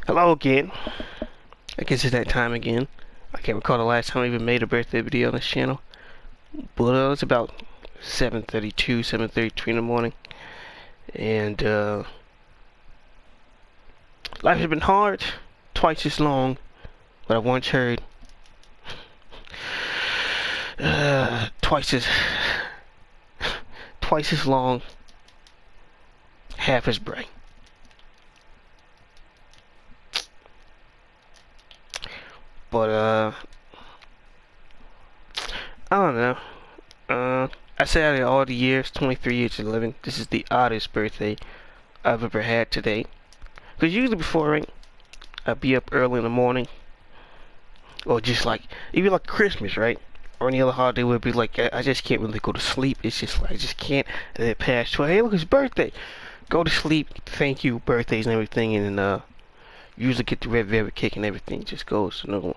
Hello again. I guess it's that time again. I can't recall the last time I even made a birthday video on this channel. But it's about 7:32, 7:33 in the morning. And life has been hard, twice as long. But I once heard twice as twice as long, half as bright. But I don't know. I say out of all the years, 23 years of living, this is the oddest birthday I've ever had today. Because usually before, right, I'd be up early in the morning, or just like, even like Christmas, right? Or any other holiday would be like, I just can't really go to sleep. It's just like, I just can't. And then past 12, hey, look, it's birthday. Go to sleep, thank you, birthdays and everything, and then usually get the red velvet cake and everything just goes to normal.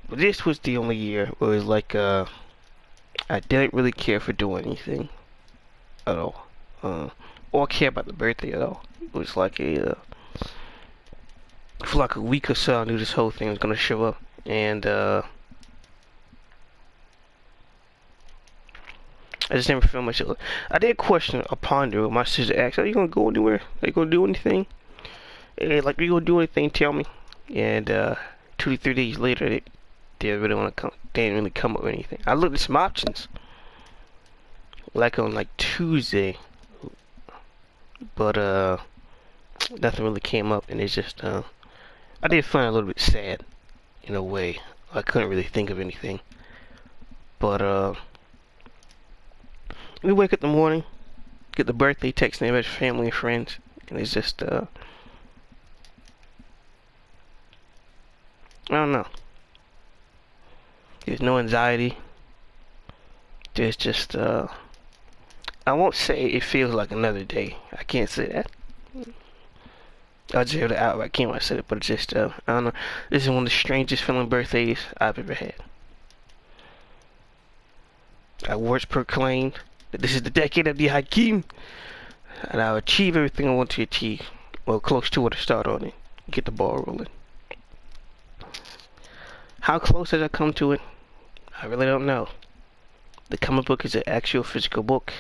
But this was the only year where it was like, I didn't really care for doing anything at all, or care about the birthday at all. It was like for like a week or so, I knew this whole thing was gonna show up, and I just never felt much. I did question or ponder. My sister asked, "Are you gonna go anywhere? Are you gonna do anything? And like, are you gonna do anything? Tell me." And 2 to 3 days later, they didn't really want to come. They didn't really come up with anything. I looked at some options, like on like Tuesday, but nothing really came up, and it's just I did find it a little bit sad in a way. I couldn't really think of anything, but we wake up in the morning, get the birthday text and everybody's family and friends, and it's just I don't know. There's no anxiety. There's just I won't say it feels like another day. I can't say that. I'll just have to outright can't I say it, but it's just I don't know. This is one of the strangest feeling birthdays I've ever had. I once proclaimed that this is the decade of the Hakim, and I'll achieve everything I want to achieve. Well, close to it to start on it. Get the ball rolling. How close did I come to it? I really don't know. The comic book is an actual physical book.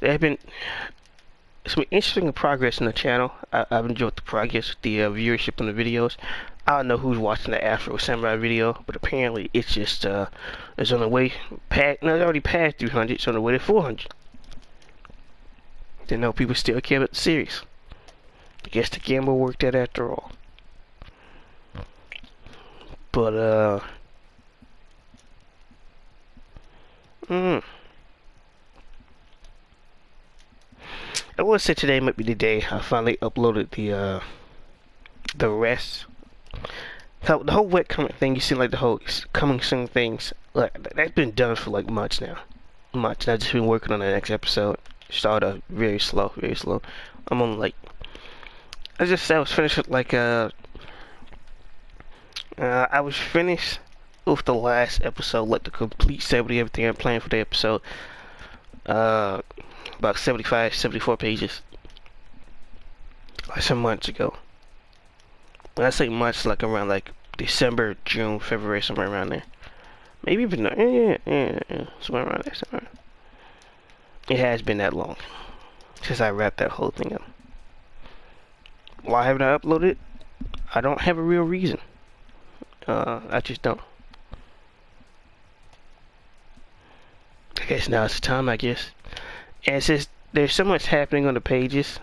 There have been some interesting progress in the channel. I've enjoyed the progress, the viewership on the videos. I don't know who's watching the Afro Samurai video, but apparently it's just it's on the way past. No, it's already past 300. It's on the way to 400. Didn't know people still care about the series. I guess the gamble worked out after all. But I will say today might be the day I finally uploaded the rest. So the whole wet comment thing, you see, like the whole coming soon things, like that's been done for like months now. Months. I've just been working on the next episode. Started very slow, very slow. I'm on like I was finished with like I was finished with the last episode, like the complete 70, everything I'm planning for the episode. About 75, 74 pages. Like some months ago. When I say months, like around like December, June, February, somewhere around there. Maybe even yeah, somewhere around there. Somewhere. It has been that long since I wrapped that whole thing up. Why haven't I uploaded it? I don't have a real reason. I just don't. I guess now's the time, I guess. And since there's so much happening on the pages,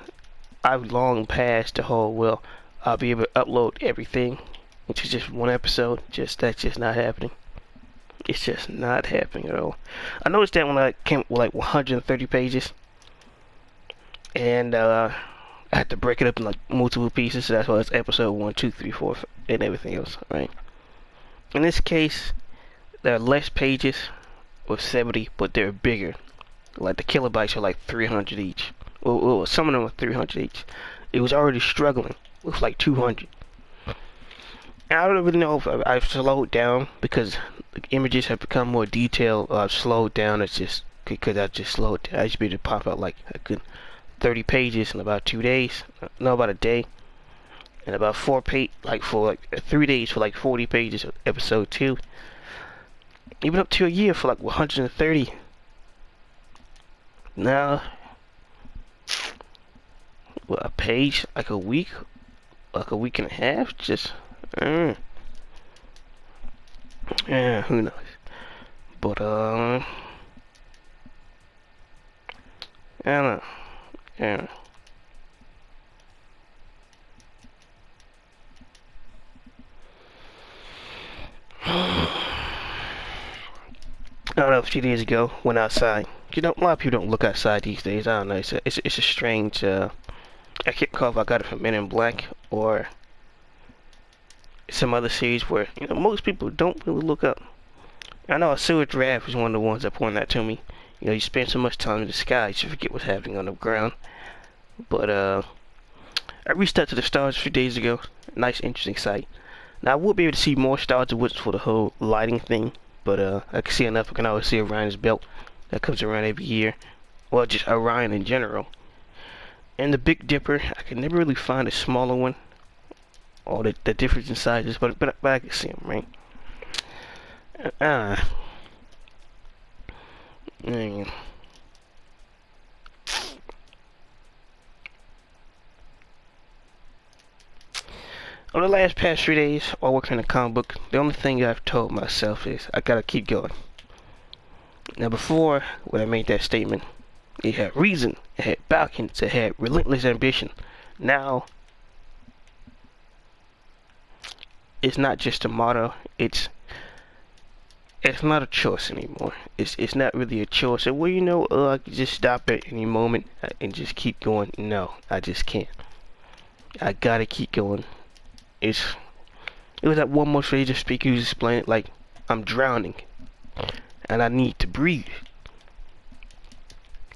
I've long passed the whole, well, I'll be able to upload everything, which is just one episode. That's just not happening. It's just not happening at all. I noticed that when I came with like 130 pages, and I had to break it up in like multiple pieces, so that's why it's episode 1, 2, 3, 4, and everything else, right? In this case, there are less pages with 70, but they're bigger. Like the kilobytes are like 300 each. Well, some of them are 300 each. It was already struggling with like 200. And I don't really know if I've slowed down because the images have become more detailed, or I've slowed down. It's just because I just slowed down. I used to be able to pop out like a good 30 pages in about 2 days. No, about a day. And about 3 days for like 40 pages of episode 2. Even up to a year for like 130. Now, a page like a week and a half, just yeah, who knows? But I don't know. Yeah. I don't know, a few days ago, went outside. You know, a lot of people don't look outside these days. I don't know. It's a strange. I can't recall if I got it from Men in Black or some other series where most people don't really look up. I know a Sewer Draft was one of the ones that pointed that to me. You spend so much time in the sky, you forget what's happening on the ground. But I reached out to the stars a few days ago. Nice, interesting sight. Now I would be able to see more stars if it wasn't for the whole lighting thing. But I can see enough. I can always see Orion's belt that comes around every year. Well, just Orion in general. And the Big Dipper, I can never really find a smaller one. Or the difference in sizes, but I can see them, right? Over the past 3 days, while working on a comic book, the only thing I've told myself is I gotta keep going. Now before, when I made that statement, it had reason, it had balance, it had relentless ambition. Now, it's not just a motto, it's not a choice anymore. It's not really a choice. And well, I can just stop at any moment and just keep going. No, I just can't. I gotta keep going. It was that one motivator speaker who explained it like I'm drowning and I need to breathe.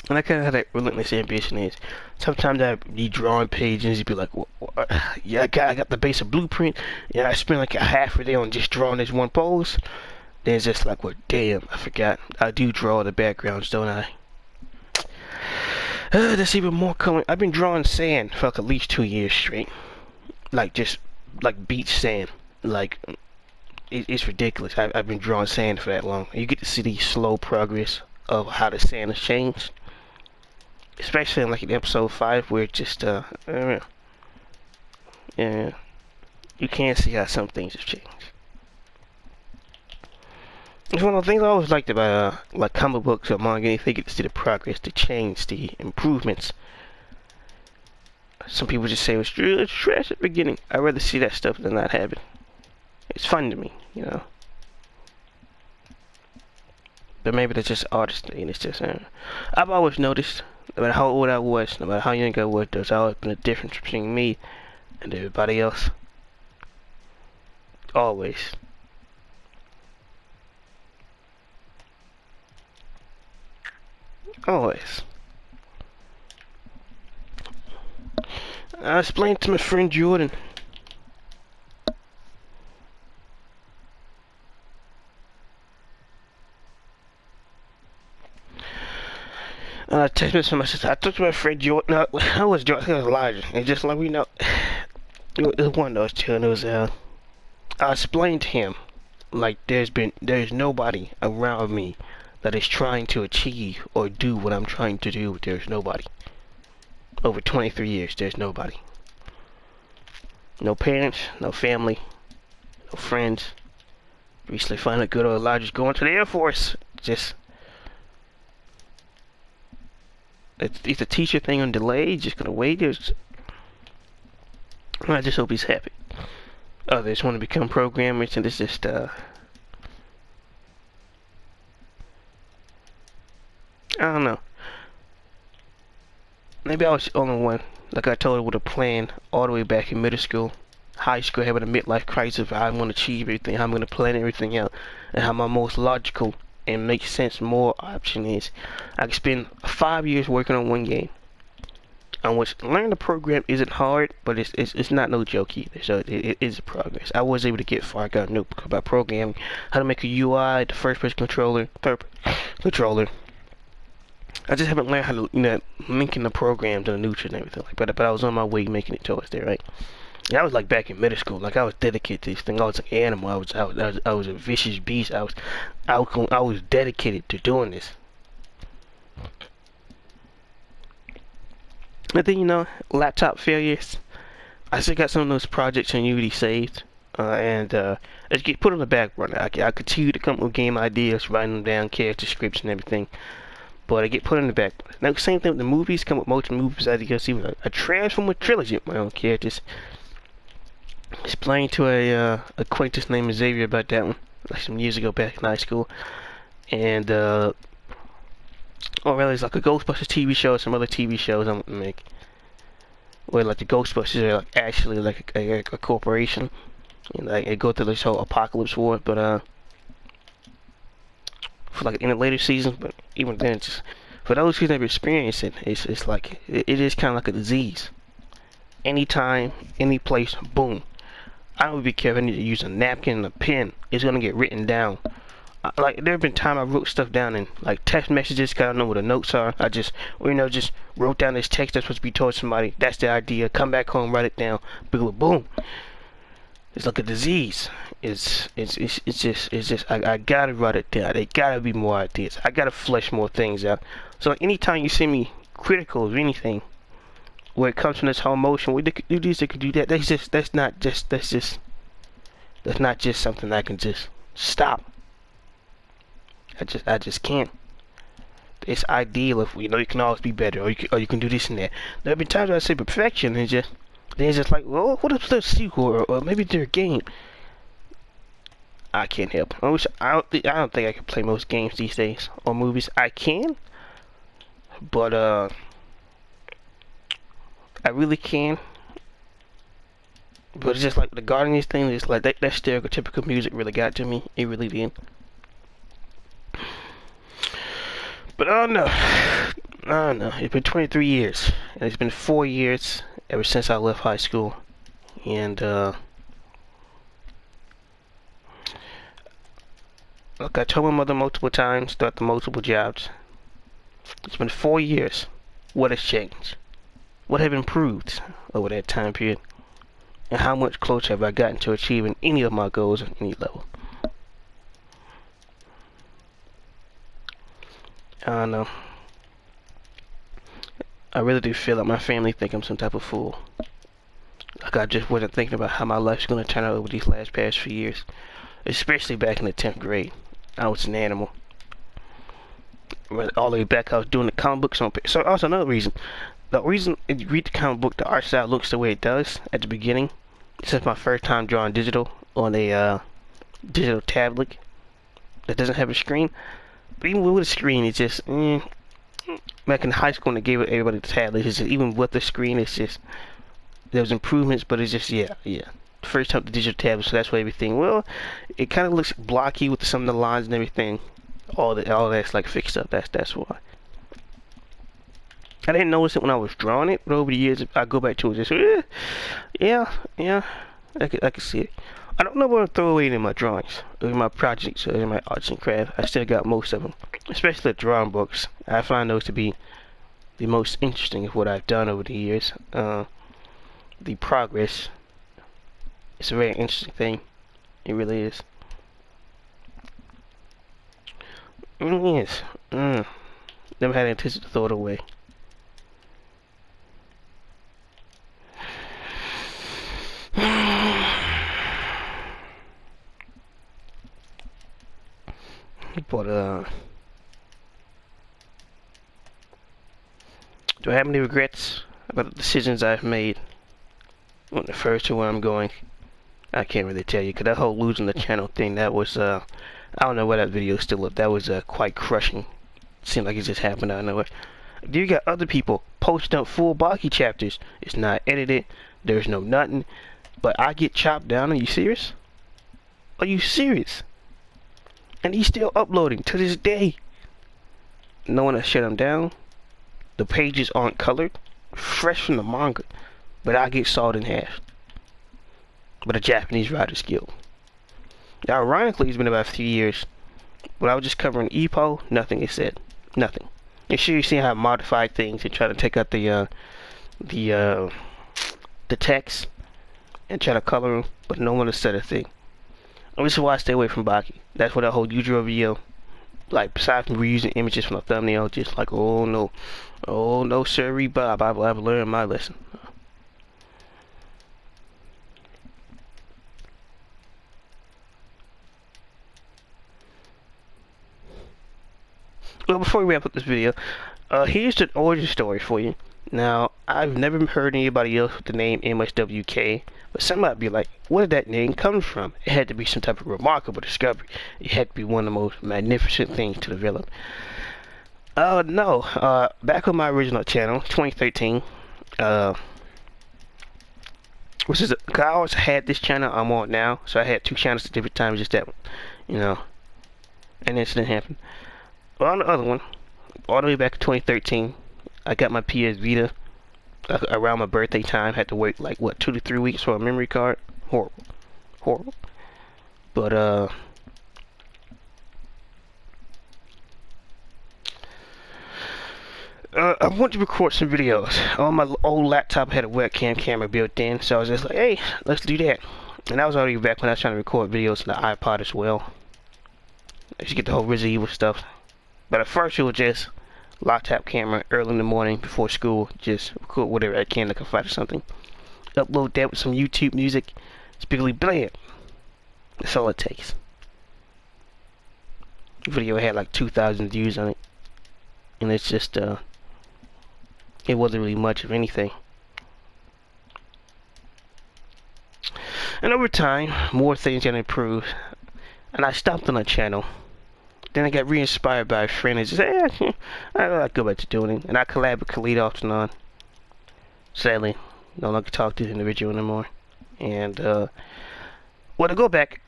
And I kind of how that relentless ambition is. Sometimes I'd be drawing pages and be like, yeah, I got the basic blueprint. Yeah, I spend like a half a day on just drawing this one pose. Then it's just like, well, damn, I forgot. I do draw the backgrounds, don't I? There's even more coming. I've been drawing sand for like at least 2 years straight. Like beach sand. Like, it's ridiculous. I've been drawing sand for that long. You get to see the slow progress of how the sand has changed. Especially in like in episode 5 where it just, yeah. You can see how some things have changed. It's one of the things I always liked about like comic books or manga. You get to see the progress, the change, the improvements. Some people just say it's trash at the beginning. I'd rather see that stuff than not have it. It's fun to me, But maybe that's just artistry, and it's just. I've always noticed, no matter how old I was, no matter how young I was, there's always been a difference between me and everybody else. Always. Always. I explained to my friend Jordan. I texted my sister. I talked to my friend Jordan. No, I was Jordan. I think it was Elijah. And just like it was one of those two. And it was I explained to him like there's nobody around me that is trying to achieve or do what I'm trying to do. There's nobody. Over 23 years, there's nobody. No parents, no family, no friends. Recently found out good old Elijah's going to the Air Force. Just it's a teacher thing on delay. He's just gonna wait. I just hope he's happy. Others want to become programmers, and it's just I don't know. Maybe I was the only one. Like I told her with a plan all the way back in middle school, high school, having a midlife crisis of how I'm going to achieve everything, how I'm going to plan everything out, and how my most logical and makes sense more option is I can spend 5 years working on one game. On which learning to program isn't hard, but it's not no joke either. So it is a progress. I was able to get far. I got a notebook about programming, how to make a UI, the first person controller, third controller. I just haven't learned how to, linking the programs and the nutrients and everything like that. But I was on my way making it towards there, right? And I was like back in middle school, like I was dedicated to this thing. I was like an animal. I was a vicious beast. I was dedicated to doing this. But then laptop failures. I still got some of those projects on Unity saved, and just get put on the back burner. I continue to come up with game ideas, writing them down, character scripts and everything. But I get put on the back burner. Now, same thing with the movies. Come up with multiple movies ideas, even a Transformer trilogy of my own characters. Explained to a acquaintance named Xavier about that one, like some years ago back in high school, and oh, really, it's like a Ghostbusters TV show, some other TV shows I'm gonna make, where like the Ghostbusters are like actually like a corporation, and like they go through this whole apocalypse war, but for like in the later seasons, but even then, just for those who never experienced it, it's like it is kind of like a disease. Anytime, any place, boom. I don't be careful. I need to use a napkin and a pen. It's gonna get written down. Like there have been times I wrote stuff down in like text messages, cause I don't know what the notes are. I just, just wrote down this text that's supposed to be told somebody. That's the idea. Come back home, write it down. Boom, boom. It's like a disease. It's just. I gotta write it down. There gotta be more ideas. I gotta flesh more things out. So like, anytime you see me critical of anything, where it comes from this whole motion, where they could do this, they could do that. That's not just something I can just stop. I just can't. It's ideal if you can always be better, or you can do this and that. There have been times where I say perfection, and then it's just like, well, what if there's a sequel, or maybe there's a game. I can't help. I don't think I can play most games these days or movies. I can, but I really can. But it's just like the Guardians thing, it's like that stereotypical music really got to me. It really did. But I don't know. It's been 23 years. And it's been 4 years ever since I left high school. And look, I told my mother multiple times throughout the multiple jobs. It's been 4 years. What has changed? What have improved over that time period? And how much closer have I gotten to achieving any of my goals at any level? I don't know. I really do feel like my family think I'm some type of fool. Like I just wasn't thinking about how my life's going to turn out over these past few years. Especially back in the 10th grade. I was an animal. All the way back, I was doing the comic books on paper. So also another reason. The reason if you read the comic book, the art style looks the way it does at the beginning. This is my first time drawing digital on a digital tablet that doesn't have a screen. But even with a screen, it's just back in high school when they gave everybody the tablet, it's just, even with the screen, it's just there's improvements, but it's just yeah. The first time the digital tablet, so that's why everything. Well, it kind of looks blocky with some of the lines and everything. All that's like fixed up. That's why. I didn't notice it when I was drawing it, but over the years, I go back to it, just yeah, I can see it. I don't know where to throw away in my drawings, or in my projects, or in my arts and crafts. I still got most of them, especially the drawing books. I find those to be the most interesting of what I've done over the years. The progress, it's a very interesting thing. It really is. It really is. Never had intention to throw it away. But do I have any regrets about the decisions I've made when it refers to where I'm going? I can't really tell you, because that whole losing the channel thing, that was I don't know why that video is still up. That was quite crushing. Seemed like it just happened out of nowhere. You got other people posting up full Baki chapters. It's not edited. There's no nothing. But I get chopped down. Are you serious? Are you serious? And he's still uploading to this day. No one has shut him down. The pages aren't colored. Fresh from the manga. But I get sawed in half. But a Japanese Writers Guild. Now, ironically, it's been about 3 years. When I was just covering EPO, nothing is said. Nothing. You sure you see how I modify things and try to take out the uh, the text and try to color them, but no one has said a thing. And this is why I stay away from Baki. That's what that whole user video, like besides from reusing images from the thumbnail, just like oh no, sirree, Bob, I've learned my lesson. Well, before we wrap up this video, here's the origin story for you. Now, I've never heard anybody else with the name MSWK, but somebody be like, where did that name come from? It had to be some type of remarkable discovery. It had to be one of the most magnificent things to develop. No, back on my original channel, 2013, which is, I always had this channel I'm on now, so I had two channels at different times, just that one, you know, an incident happened. Well, on the other one, all the way back in 2013, I got my PS Vita around my birthday time. Had to wait like what 2 to 3 weeks for a memory card. Horrible. But I wanted to record some videos. On my old laptop, I had a webcam camera built in, so I was just like, hey, let's do that. And that was already back when I was trying to record videos on the iPod as well. I used to get the whole Resident Evil stuff. But at first it was just laptop camera early in the morning before school, just record whatever I can, like a fight or something. Upload that with some YouTube music, speakly bland. That's all it takes. The video had like 2,000 views on it, and it's just it wasn't really much of anything. And over time, more things got improved, and I stopped on the channel. Then I got re-inspired by a friend and just said, hey, I like go back to doing it. And I collab with Khalid off and on. Sadly, no longer talk to the individual anymore. And, well, to go back,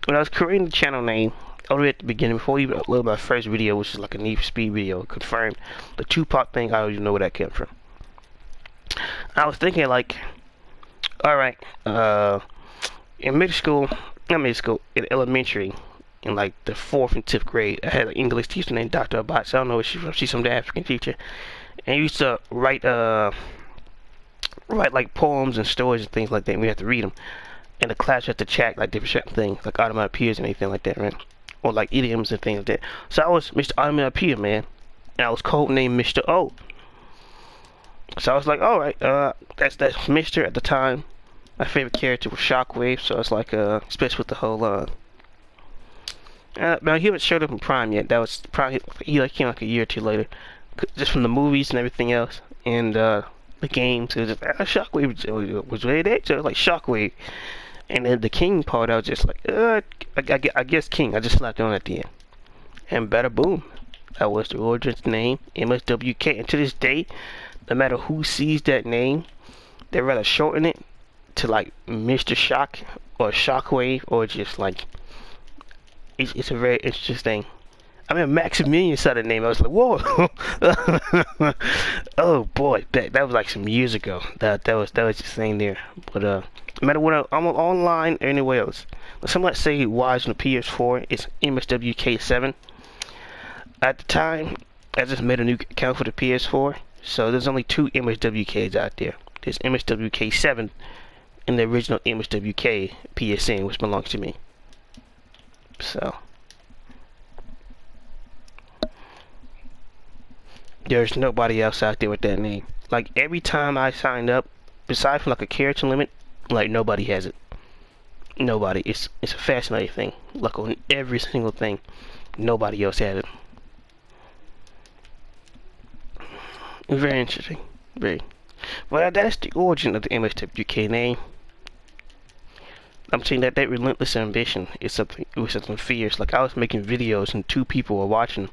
when I was creating the channel name, all the way at the beginning, before I even uploaded my first video, which is like a Need for Speed video, confirmed the Tupac thing, I don't even know where that came from. I was thinking, like, alright, in in elementary, in like the 4th and 5th grade, I had an English teacher named Dr. Abbas. I don't know where she's from. She's some African teacher, and he used to write like poems and stories and things like that. And we had to read them. In the class, we had to chat like different things, like onomatopoeias and anything like that, right? Or like idioms and things like that. So I was Mr. Onomatopoeia Man, and I was codenamed Mr. O. So I was like, all right, that's Mr. at the time. My favorite character was Shockwave, so it's like especially with the whole now he haven't showed up in Prime yet. That was probably he like came like a year or two later, just from the movies and everything else, and the games. It was just Shockwave was really that, so like Shockwave, and then the King part, I was just like, I guess King. I just slapped on at the end, and bada boom, that was the origin's name, MSWK. And to this day, no matter who sees that name, they rather shorten it to like Mr. Shock or Shockwave, or just like. It's a very interesting thing. I mean, Maximilian saw the name. I was like, whoa! Oh boy, that was like some years ago. That was just saying there. But no matter what, I'm online or anywhere else. Some might say why is on the PS4? It's MSWK7. At the time, I just made a new account for the PS4, so there's only 2 MSWKs out there. There's MSWK7 and the original MSWK PSN, which belongs to me. So there's nobody else out there with that name. Like every time I signed up, besides from like a character limit, like nobody has it. Nobody. It's a fascinating thing. Like on every single thing, nobody else had it. Very interesting. Very. Well, that's the origin of the MSWK name. I'm saying that relentless ambition is something. It was something fierce. Like I was making videos and 2 people were watching,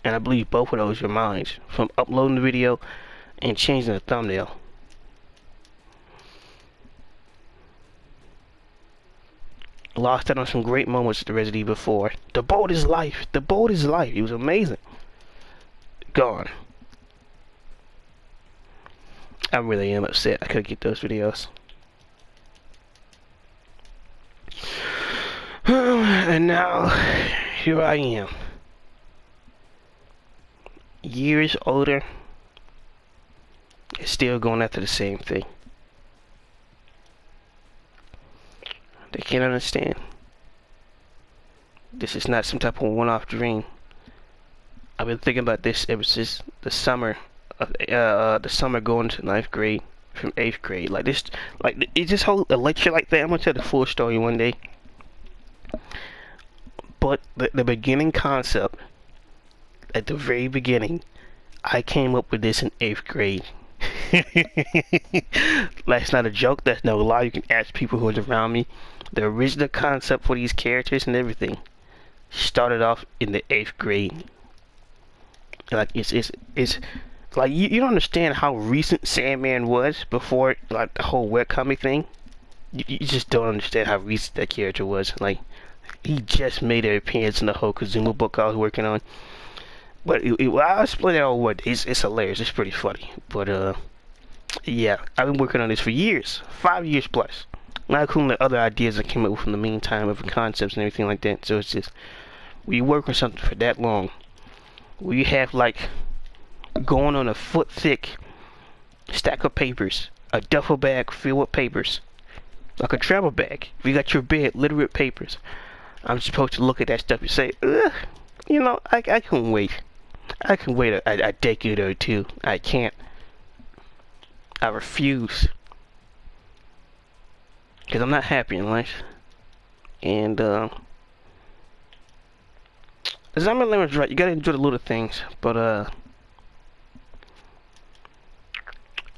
and I believe both of those were mine. From uploading the video and changing the thumbnail. Lost out on some great moments at the Resident Evil 4. The boat is life. The boat is life. It was amazing. Gone. I really am upset. I couldn't get those videos. And now, here I am. years older, is still going after the same thing. They can't understand. This is not some type of one-off dream. I've been thinking about this ever since the summer of the summer going to 9th grade from 8th grade. Like this, like it just hold a lecture like that. I'm gonna tell the full story one day. But the beginning concept, at the very beginning, I came up with this in 8th grade. That's not a joke. That's no lie. You can ask people who was around me. The original concept for these characters and everything started off in the 8th grade. Like it's like you don't understand how recent Sandman was before like the whole webcomic thing. You just don't understand how recent that character was. Like he just made an appearance in the whole Kazuma book I was working on. But I'll explain that all what it's hilarious. It's pretty funny. But yeah, I've been working on this for years, 5 years plus. Not including the other ideas that came up with in the meantime of concepts and everything like that. So it's just when you work on something for that long, where you have like going on a foot thick stack of papers, a duffel bag filled with papers, like a travel bag. You got your bed littered with papers. I'm supposed to look at that stuff and say, ugh, you know, I can wait. I can wait a decade or two. I can't. I refuse. Because I'm not happy in life. And, as I'm right, you gotta enjoy the little things. But,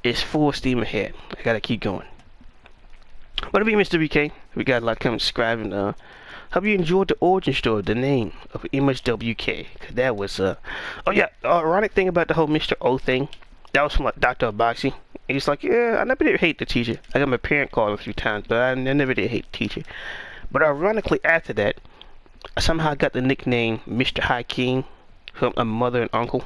it's full steam ahead. I gotta keep going. What be Mr. BK? We got a lot coming, subscribe, and, hope you enjoyed the origin story, the name of MSWK. Cause that was, oh yeah, ironic thing about the whole Mr. O thing, that was from like Dr. Abaxi. He's like, yeah, I never did hate the teacher. I got my parent called a few times, but I never did hate the teacher. But ironically after that, I somehow got the nickname Mr. High King from my mother and uncle.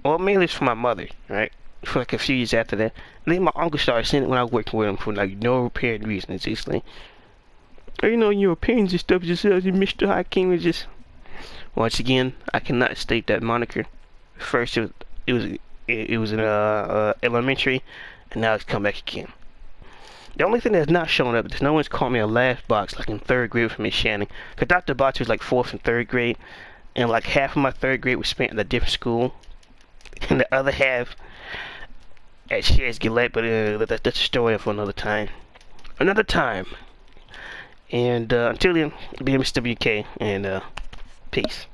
Well, mainly it's from my mother, right? For like a few years after that. And then my uncle started saying it when I was working with him for like no apparent reason. It's just like, you know, your opinions and stuff just says Mr. High King was just... Once again, I cannot state that moniker. First it was in elementary, and now it's come back again. The only thing that's not showing up is no one's called me a laugh box like in 3rd grade for Miss Shannon. Cause Dr. Box was like 4th and 3rd grade, and like half of my 3rd grade was spent in a different school, and the other half at Shares Gillette. But that's a story for another time. Another time. And until then, be Mr. WK, and peace.